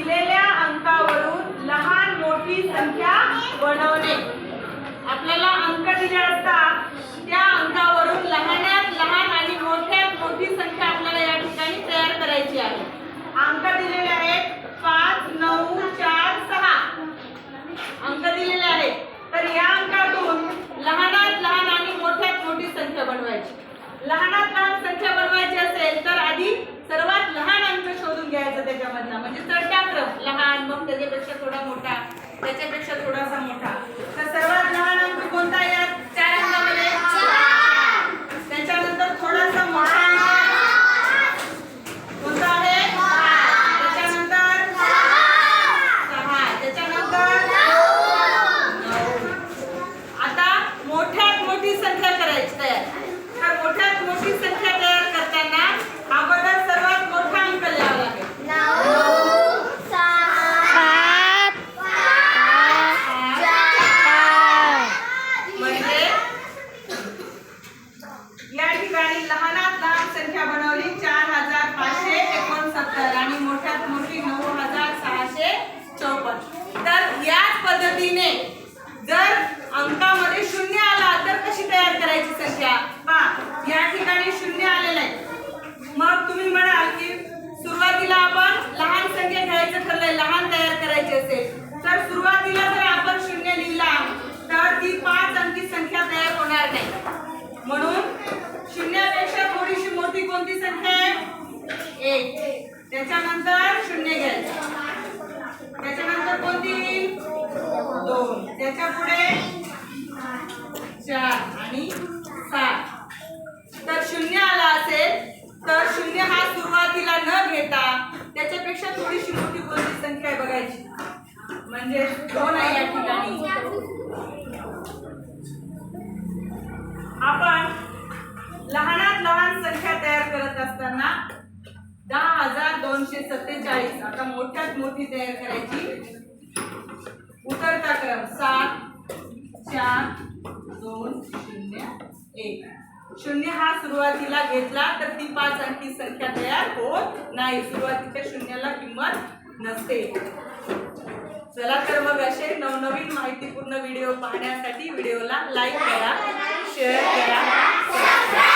दिलेल्या अंकावरून लहान मोठी संख्या बनवणे। आपल्याला अंक दिले असतात त्या अंकावरून लहानात लहान आणि मोठ्यात मोठी संख्या आपल्याला या ठिकाणी तयार करायची आहे। अंक दिलेले आहेत 5, 9, 4, 6 अंक दिलेले आहेत। तर या अंकातून लहानात लहान आणि मोठ्यात मोठी संख्या बनवायची। लहानात लहान संख्या बनवायची असेल तर आधी सर्वात लहान अंक शोधून घ्यायचा त्याच्यामधला, म्हणजे चढता क्रम, लहान मग त्याच्यापेक्षा थोडा मोठा, त्याच्यापेक्षा थोडासा मोठा। तर सर्वात लहान अंक कोणता या 4 अंकामध्ये? 4। त्याच्यानंतर थोडासा मोठा कोणता आहे? 5। त्याच्यानंतर 6। त्याच्यानंतर 9। आता मोठ्यात मोठी संख्या करायची तयार। तर मोठ्यात मोठी संख्या तयार करताना अगोदर सर्वात मोठा अंक लिहावा लागेल। 9, 7, म्हणजे या ठिकाणी लहानात लहान संख्या बनवली 4569 आणि मोठ्यात मोठी 9654। तर याच पद्धतीने जर अंकामध्ये शून्य आला तर कशी तयार करायची संख्या? पहा, या ठिकाणी शून्य आलेलं आहे। मग तुम्ही म्हणाल की सुरुवातीला आपण लहान संख्या घ्यायचं ठरलंय, लहान तयार करायची असेल तर सुरुवातीला जर आपण शून्य लिहिला तर ती 5 अंकी संख्या तयार होणार नाही। म्हणून शून्यापेक्षा थोडीशी मोठी कोणती संख्या आहे? 1। त्याच्यानंतर शून्य घ्यायचं, त्याच्यानंतर कोणती? 2। त्याच्या पुढे 4 आणि 7। तर शून्य आला असेल तर शून्य हा सुरुवातीला न घेता त्याच्यापेक्षा थोडीशी मोठी कोणती संख्या आहे बघायची, म्हणजे 2 आहे या ठिकाणी। आपण लहानात लहान संख्या तयार करत असताना 10,247। आता मोठ्यात मोठी तयार करायची, उतरता क्रम 7, 4, 2, 0, 1। शून्य हा सुरुवातीला घेतला तर ती 5 अंकी संख्या तयार होत नाही, सुरुवातीच्या शून्याला किंमत नसते। चला तर मग असे नवनवीन माहितीपूर्ण व्हिडिओ पाहण्यासाठी व्हिडिओला लाईक करा, शेअर करा, सबस्क्राइब